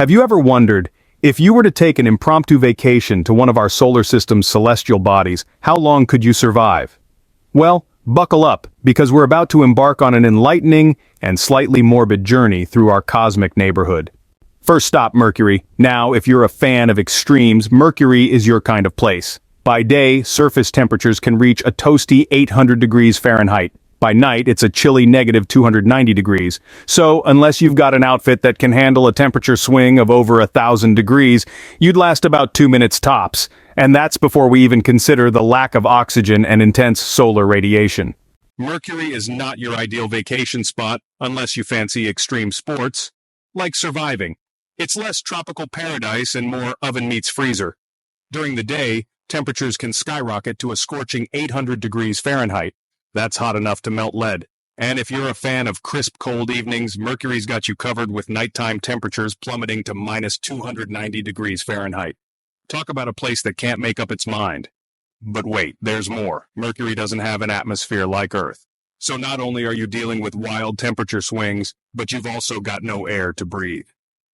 Have you ever wondered, if you were to take an impromptu vacation to one of our solar system's celestial bodies, how long could you survive? Well, buckle up, because we're about to embark on an enlightening and slightly morbid journey through our cosmic neighborhood. First stop, Mercury. Now, if you're a fan of extremes, Mercury is your kind of place. By day, surface temperatures can reach a toasty 800 degrees Fahrenheit. By night, it's a chilly negative 290 degrees. So, unless you've got an outfit that can handle a temperature swing of over 1,000 degrees, you'd last about 2 minutes tops. And that's before we even consider the lack of oxygen and intense solar radiation. Mercury is not your ideal vacation spot unless you fancy extreme sports, like surviving. It's less tropical paradise and more oven meets freezer. During the day, temperatures can skyrocket to a scorching 800 degrees Fahrenheit. That's hot enough to melt lead. And if you're a fan of crisp cold evenings, Mercury's got you covered with nighttime temperatures plummeting to minus 290 degrees Fahrenheit. Talk about a place that can't make up its mind. But wait, there's more. Mercury doesn't have an atmosphere like Earth. So not only are you dealing with wild temperature swings, but you've also got no air to breathe.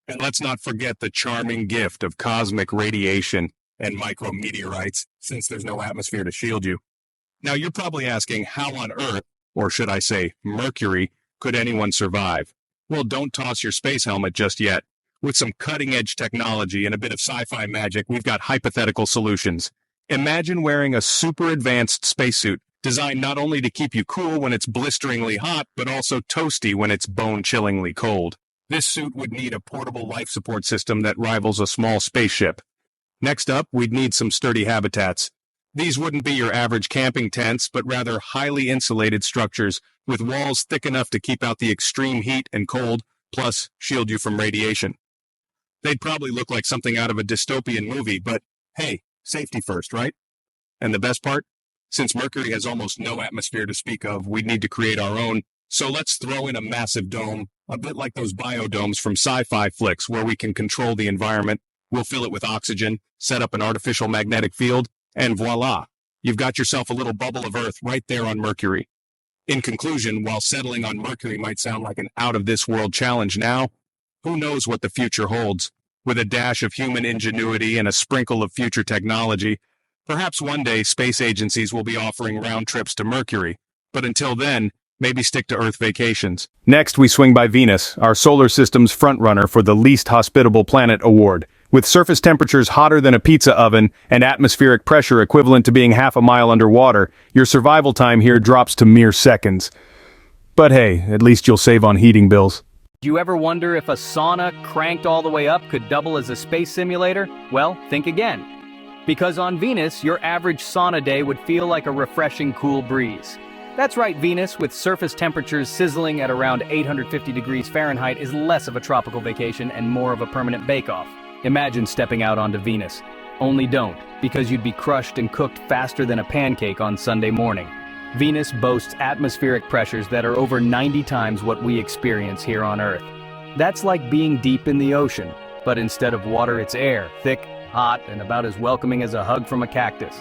And let's not forget the charming gift of cosmic radiation and micrometeorites, since there's no atmosphere to shield you. Now you're probably asking how on Earth, or should I say Mercury, could anyone survive? Well, don't toss your space helmet just yet. With some cutting-edge technology and a bit of sci-fi magic, we've got hypothetical solutions. Imagine wearing a super advanced spacesuit, designed not only to keep you cool when it's blisteringly hot, but also toasty when it's bone-chillingly cold. This suit would need a portable life support system that rivals a small spaceship. Next up, we'd need some sturdy habitats. These wouldn't be your average camping tents, but rather highly insulated structures with walls thick enough to keep out the extreme heat and cold, plus shield you from radiation. They'd probably look like something out of a dystopian movie, but hey, safety first, right? And the best part? Since Mercury has almost no atmosphere to speak of, we'd need to create our own, so let's throw in a massive dome, a bit like those biodomes from sci-fi flicks where we can control the environment. We'll fill it with oxygen, set up an artificial magnetic field, and voila, you've got yourself a little bubble of Earth right there on Mercury. In conclusion, while settling on Mercury might sound like an out-of-this-world challenge now, who knows what the future holds? With a dash of human ingenuity and a sprinkle of future technology, perhaps one day space agencies will be offering round trips to Mercury. But until then, maybe stick to Earth vacations. Next, we swing by Venus, our solar system's frontrunner for the Least Hospitable Planet Award. With surface temperatures hotter than a pizza oven and atmospheric pressure equivalent to being half a mile underwater, your survival time here drops to mere seconds. But hey, at least you'll save on heating bills. Do you ever wonder if a sauna cranked all the way up could double as a space simulator? Well, think again. Because on Venus, your average sauna day would feel like a refreshing cool breeze. That's right, Venus, with surface temperatures sizzling at around 850 degrees Fahrenheit, is less of a tropical vacation and more of a permanent bake-off. Imagine stepping out onto Venus. Only don't, because you'd be crushed and cooked faster than a pancake on Sunday morning. Venus boasts atmospheric pressures that are over 90 times what we experience here on Earth. That's like being deep in the ocean, but instead of water, it's air, thick, hot, and about as welcoming as a hug from a cactus.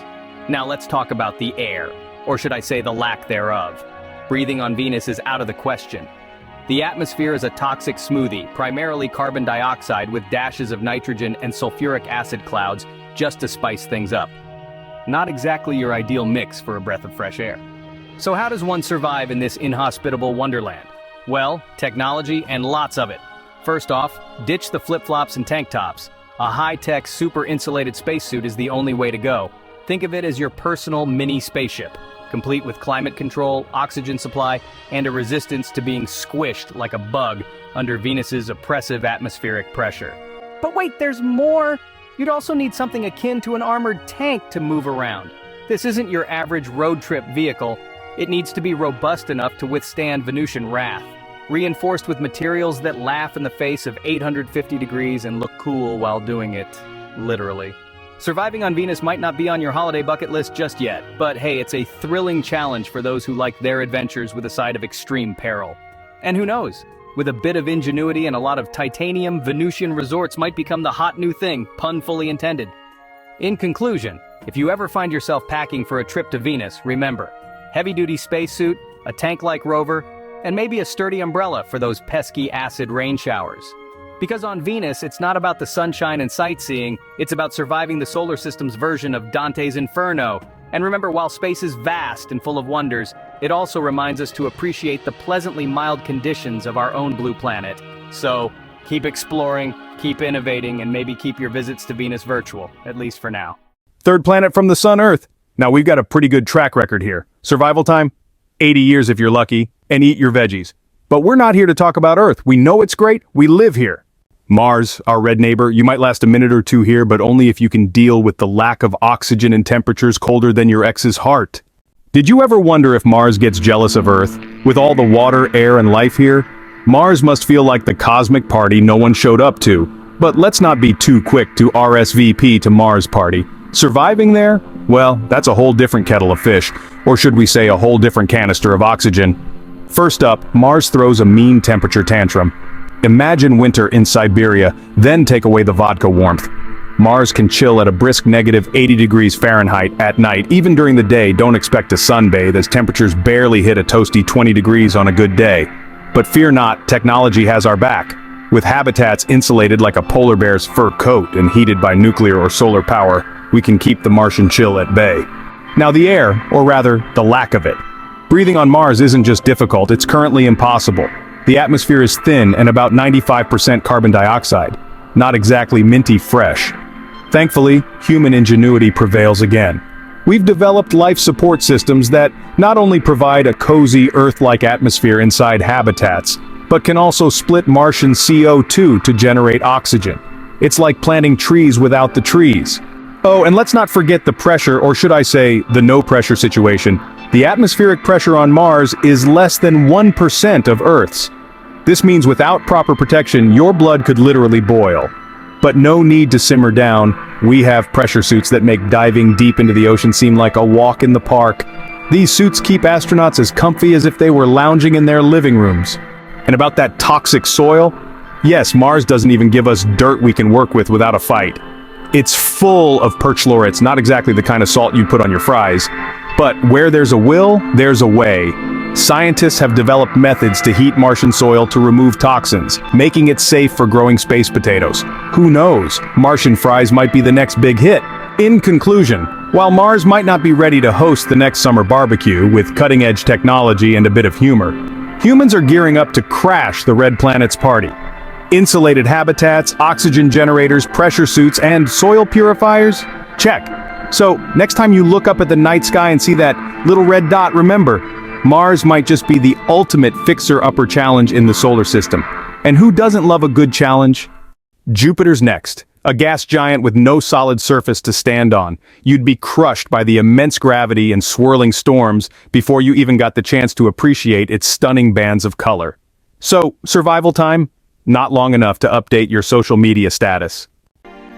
Now let's talk about the air, or should I say the lack thereof. Breathing on Venus is out of the question. The atmosphere is a toxic smoothie, primarily carbon dioxide with dashes of nitrogen and sulfuric acid clouds just to spice things up. Not exactly your ideal mix for a breath of fresh air. So how does one survive in this inhospitable wonderland? Well, technology and lots of it. First off, ditch the flip-flops and tank tops. A high-tech, super-insulated spacesuit is the only way to go. Think of it as your personal mini spaceship, complete with climate control, oxygen supply, and a resistance to being squished like a bug under Venus's oppressive atmospheric pressure. But wait, there's more! You'd also need something akin to an armored tank to move around. This isn't your average road trip vehicle. It needs to be robust enough to withstand Venusian wrath, reinforced with materials that laugh in the face of 850 degrees and look cool while doing it, literally. Surviving on Venus might not be on your holiday bucket list just yet, but hey, it's a thrilling challenge for those who like their adventures with a side of extreme peril. And who knows, with a bit of ingenuity and a lot of titanium, Venusian resorts might become the hot new thing, pun fully intended. In conclusion, if you ever find yourself packing for a trip to Venus, remember, heavy-duty spacesuit, a tank-like rover, and maybe a sturdy umbrella for those pesky acid rain showers. Because on Venus, it's not about the sunshine and sightseeing, it's about surviving the solar system's version of Dante's Inferno. And remember, while space is vast and full of wonders, it also reminds us to appreciate the pleasantly mild conditions of our own blue planet. So, keep exploring, keep innovating, and maybe keep your visits to Venus virtual, at least for now. Third planet from the sun, Earth. Now we've got a pretty good track record here. Survival time? 80 years if you're lucky, and eat your veggies. But we're not here to talk about Earth. We know it's great, we live here. Mars, our red neighbor, you might last a minute or two here, but only if you can deal with the lack of oxygen and temperatures colder than your ex's heart. Did you ever wonder if Mars gets jealous of Earth? With all the water, air, and life here, Mars must feel like the cosmic party no one showed up to. But let's not be too quick to RSVP to Mars party. Surviving there? Well, that's a whole different kettle of fish, or should we say a whole different canister of oxygen. First up, Mars throws a mean temperature tantrum. Imagine winter in Siberia, then take away the vodka warmth. Mars can chill at a brisk negative 80 degrees Fahrenheit at night. Even during the day, don't expect to sunbathe as temperatures barely hit a toasty 20 degrees on a good day. But fear not, technology has our back. With habitats insulated like a polar bear's fur coat and heated by nuclear or solar power, we can keep the Martian chill at bay. Now the air, or rather, the lack of it. Breathing on Mars isn't just difficult, it's currently impossible. The atmosphere is thin and about 95% carbon dioxide. Not exactly minty fresh. Thankfully, human ingenuity prevails again. We've developed life support systems that not only provide a cozy Earth-like atmosphere inside habitats, but can also split Martian CO2 to generate oxygen. It's like planting trees without the trees. Oh, and let's not forget the pressure, or should I say, the no-pressure situation. The atmospheric pressure on Mars is less than 1% of Earth's. This means without proper protection, your blood could literally boil. But no need to simmer down. We have pressure suits that make diving deep into the ocean seem like a walk in the park. These suits keep astronauts as comfy as if they were lounging in their living rooms. And about that toxic soil? Yes, Mars doesn't even give us dirt we can work with without a fight. It's full of perchlorates, not exactly the kind of salt you put on your fries. But where there's a will, there's a way. Scientists have developed methods to heat Martian soil to remove toxins, making it safe for growing space potatoes. Who knows? Martian fries might be the next big hit. In conclusion, while Mars might not be ready to host the next summer barbecue with cutting-edge technology and a bit of humor, humans are gearing up to crash the red planet's party. Insulated habitats, oxygen generators, pressure suits, and soil purifiers? Check. So, next time you look up at the night sky and see that little red dot, remember, Mars might just be the ultimate fixer-upper challenge in the solar system. And who doesn't love a good challenge? Jupiter's next. A gas giant with no solid surface to stand on. You'd be crushed by the immense gravity and swirling storms before you even got the chance to appreciate its stunning bands of color. So, survival time? Not long enough to update your social media status.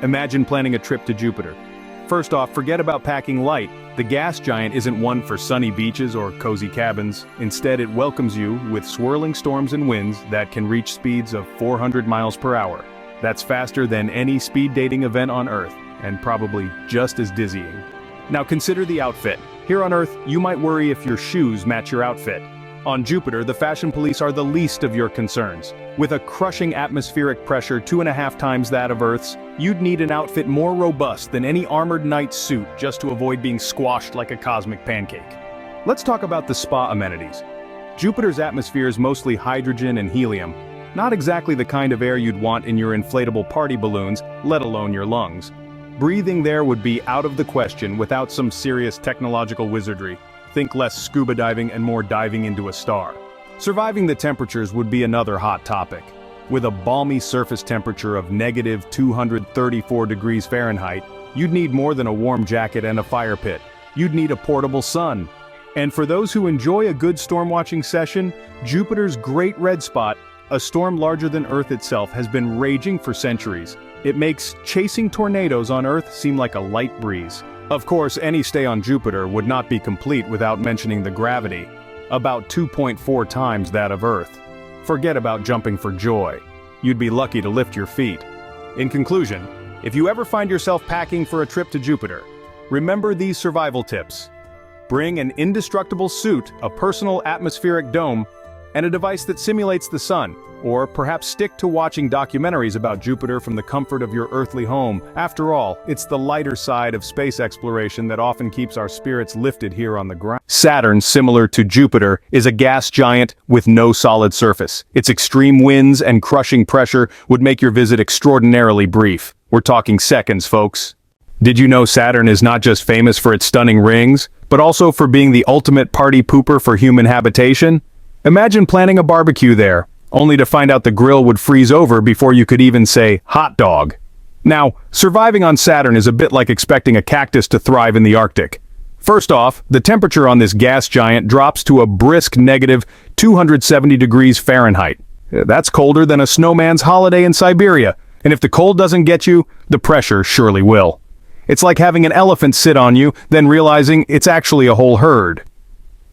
Imagine planning a trip to Jupiter. First off, forget about packing light. The gas giant isn't one for sunny beaches or cozy cabins. Instead, it welcomes you with swirling storms and winds that can reach speeds of 400 miles per hour. That's faster than any speed dating event on Earth, and probably just as dizzying. Now consider the outfit. Here on Earth, you might worry if your shoes match your outfit. On Jupiter, the fashion police are the least of your concerns. With a crushing atmospheric pressure 2.5 times that of Earth's, you'd need an outfit more robust than any armored knight suit just to avoid being squashed like a cosmic pancake. Let's talk about the spa amenities. Jupiter's atmosphere is mostly hydrogen and helium. Not exactly the kind of air you'd want in your inflatable party balloons, let alone your lungs. Breathing there would be out of the question without some serious technological wizardry. Think less scuba diving and more diving into a star. Surviving the temperatures would be another hot topic. With a balmy surface temperature of negative 234 degrees Fahrenheit, you'd need more than a warm jacket and a fire pit. You'd need a portable sun. And for those who enjoy a good storm watching session, Jupiter's Great Red Spot, a storm larger than Earth itself, has been raging for centuries. It makes chasing tornadoes on Earth seem like a light breeze. Of course, any stay on Jupiter would not be complete without mentioning the gravity, about 2.4 times that of Earth. Forget about jumping for joy. You'd be lucky to lift your feet. In conclusion, if you ever find yourself packing for a trip to Jupiter, remember these survival tips. Bring an indestructible suit, a personal atmospheric dome, and a device that simulates the sun. Or perhaps stick to watching documentaries about Jupiter from the comfort of your earthly home. After all, it's the lighter side of space exploration that often keeps our spirits lifted here on the ground. Saturn, similar to Jupiter, is a gas giant with no solid surface. Its extreme winds and crushing pressure would make your visit extraordinarily brief. We're talking seconds, folks. Did you know Saturn is not just famous for its stunning rings, but also for being the ultimate party pooper for human habitation? Imagine planning a barbecue there, only to find out the grill would freeze over before you could even say hot dog. Now, surviving on Saturn is a bit like expecting a cactus to thrive in the Arctic. First off, the temperature on this gas giant drops to a brisk negative 270 degrees Fahrenheit. That's colder than a snowman's holiday in Siberia, and if the cold doesn't get you, the pressure surely will. It's like having an elephant sit on you, then realizing it's actually a whole herd.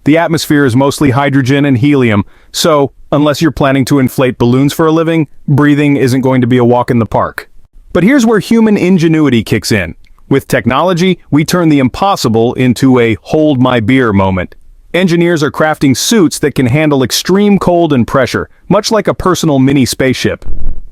The atmosphere is mostly hydrogen and helium, so, unless you're planning to inflate balloons for a living, breathing isn't going to be a walk in the park. But here's where human ingenuity kicks in. With technology, we turn the impossible into a hold my beer moment. Engineers are crafting suits that can handle extreme cold and pressure, much like a personal mini spaceship.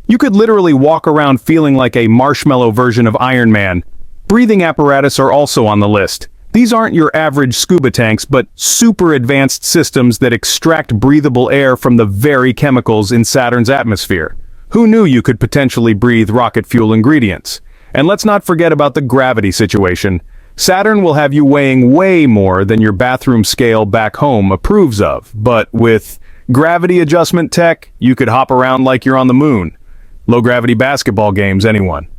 You could literally walk around feeling like a marshmallow version of Iron Man. Breathing apparatus are also on the list. These aren't your average scuba tanks, but super advanced systems that extract breathable air from the very chemicals in Saturn's atmosphere. Who knew you could potentially breathe rocket fuel ingredients? And let's not forget about the gravity situation. Saturn will have you weighing way more than your bathroom scale back home approves of, but with gravity adjustment tech, you could hop around like you're on the moon. Low-gravity basketball games, anyone?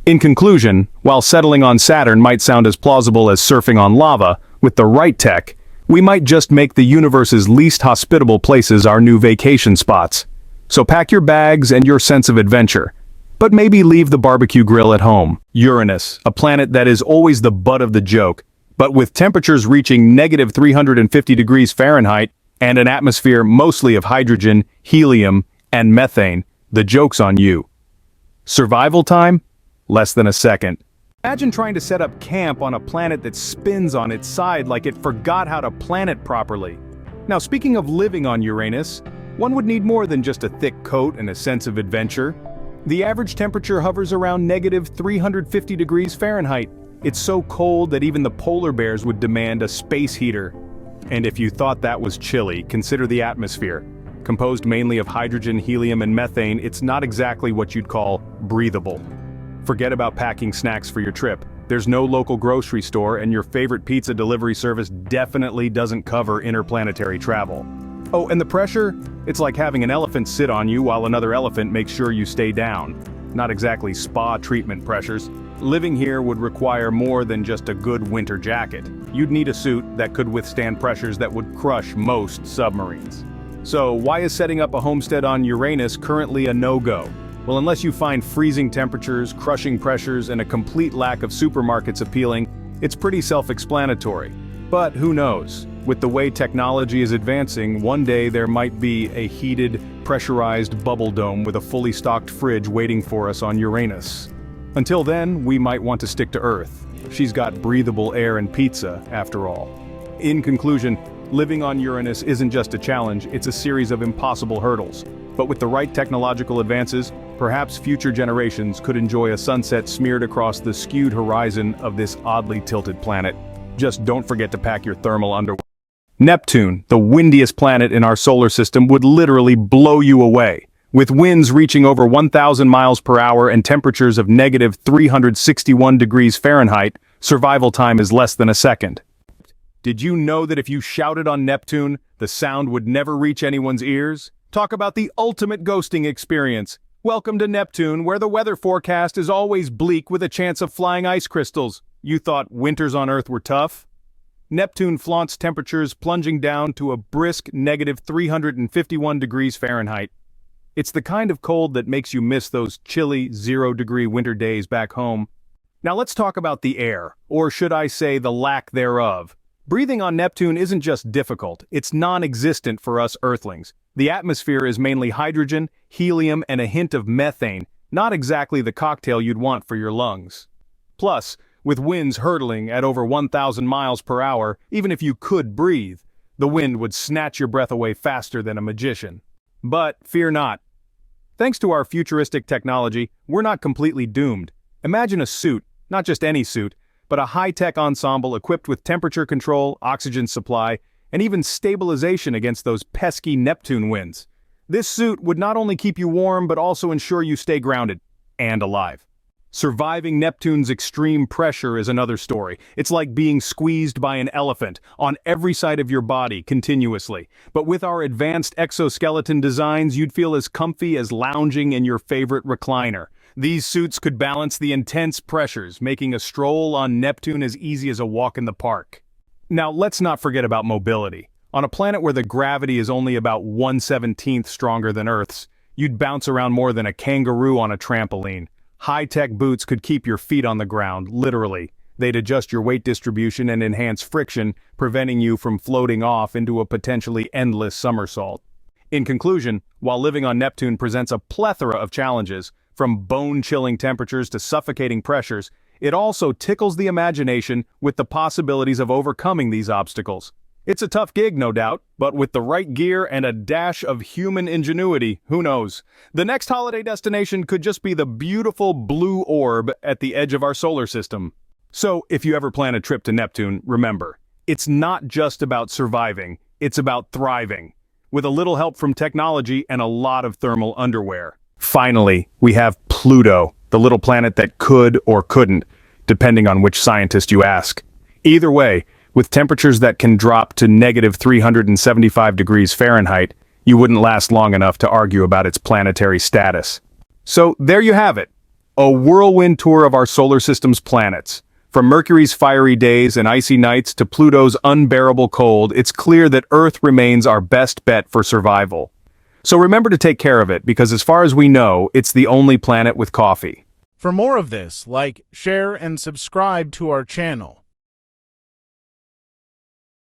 In conclusion, while settling on Saturn might sound as plausible as surfing on lava, with the right tech, we might just make the universe's least hospitable places our new vacation spots. So pack your bags and your sense of adventure. But maybe leave the barbecue grill at home. Uranus, a planet that is always the butt of the joke, but with temperatures reaching negative 350 degrees Fahrenheit and an atmosphere mostly of hydrogen, helium, and methane, the joke's on you. Survival time? Less than a second. Imagine trying to set up camp on a planet that spins on its side like it forgot how to plan it properly. Now, speaking of living on Uranus, one would need more than just a thick coat and a sense of adventure. The average temperature hovers around negative 350 degrees Fahrenheit. It's so cold that even the polar bears would demand a space heater. And if you thought that was chilly, consider the atmosphere. Composed mainly of hydrogen, helium, and methane, it's not exactly what you'd call breathable. Forget about packing snacks for your trip. There's no local grocery store, and your favorite pizza delivery service definitely doesn't cover interplanetary travel. Oh, and the pressure? It's like having an elephant sit on you while another elephant makes sure you stay down. Not exactly spa treatment pressures. Living here would require more than just a good winter jacket. You'd need a suit that could withstand pressures that would crush most submarines. So why is setting up a homestead on Uranus currently a no-go? Well, unless you find freezing temperatures, crushing pressures, and a complete lack of supermarkets appealing, it's pretty self-explanatory. But who knows? With the way technology is advancing, one day there might be a heated, pressurized bubble dome with a fully stocked fridge waiting for us on Uranus. Until then, we might want to stick to Earth. She's got breathable air and pizza, after all. In conclusion, living on Uranus isn't just a challenge, it's a series of impossible hurdles. But with the right technological advances, perhaps future generations could enjoy a sunset smeared across the skewed horizon of this oddly tilted planet. Just don't forget to pack your thermal underwear. Neptune, the windiest planet in our solar system, would literally blow you away. With winds reaching over 1,000 miles per hour and temperatures of negative 361 degrees Fahrenheit, survival time is less than a second. Did you know that if you shouted on Neptune, the sound would never reach anyone's ears? Talk about the ultimate ghosting experience. Welcome to Neptune, where the weather forecast is always bleak with a chance of flying ice crystals. You thought winters on Earth were tough? Neptune flaunts temperatures plunging down to a brisk negative 351 degrees Fahrenheit. It's the kind of cold that makes you miss those chilly 0-degree winter days back home. Now let's talk about the air, or should I say the lack thereof. Breathing on Neptune isn't just difficult, it's non-existent for us Earthlings. The atmosphere is mainly hydrogen, helium, and a hint of methane, not exactly the cocktail you'd want for your lungs. Plus, with winds hurtling at over 1,000 miles per hour, even if you could breathe, The wind would snatch your breath away faster than a magician. But fear not. Thanks to our futuristic technology, we're not completely doomed. Imagine a suit, not just any suit, but a high-tech ensemble equipped with temperature control, oxygen supply, and even stabilization against those pesky Neptune winds. This suit would not only keep you warm but also ensure you stay grounded and alive. Surviving Neptune's extreme pressure is another story. It's like being squeezed by an elephant on every side of your body continuously. But with our advanced exoskeleton designs, you'd feel as comfy as lounging in your favorite recliner. These suits could balance the intense pressures, making a stroll on Neptune as easy as a walk in the park. Now, let's not forget about mobility. On a planet where the gravity is only about 1/17th stronger than Earth's, you'd bounce around more than a kangaroo on a trampoline. High-tech boots could keep your feet on the ground, literally. They'd adjust your weight distribution and enhance friction, preventing you from floating off into a potentially endless somersault. In conclusion, while living on Neptune presents a plethora of challenges, from bone-chilling temperatures to suffocating pressures, it also tickles the imagination with the possibilities of overcoming these obstacles. It's a tough gig, no doubt, but with the right gear and a dash of human ingenuity, who knows? The next holiday destination could just be the beautiful blue orb at the edge of our solar system. So, if you ever plan a trip to Neptune, remember, it's not just about surviving, it's about thriving. With a little help from technology and a lot of thermal underwear. Finally, we have Pluto, the little planet that could or couldn't, depending on which scientist you ask. Either way, with temperatures that can drop to -375 degrees Fahrenheit, you wouldn't last long enough to argue about its planetary status. So there you have it, a whirlwind tour of our solar system's planets. From Mercury's fiery days and icy nights to Pluto's unbearable cold, it's clear that Earth remains our best bet for survival. So remember to take care of it, because as far as we know, it's the only planet with coffee. For more of this, like, share, and subscribe to our channel.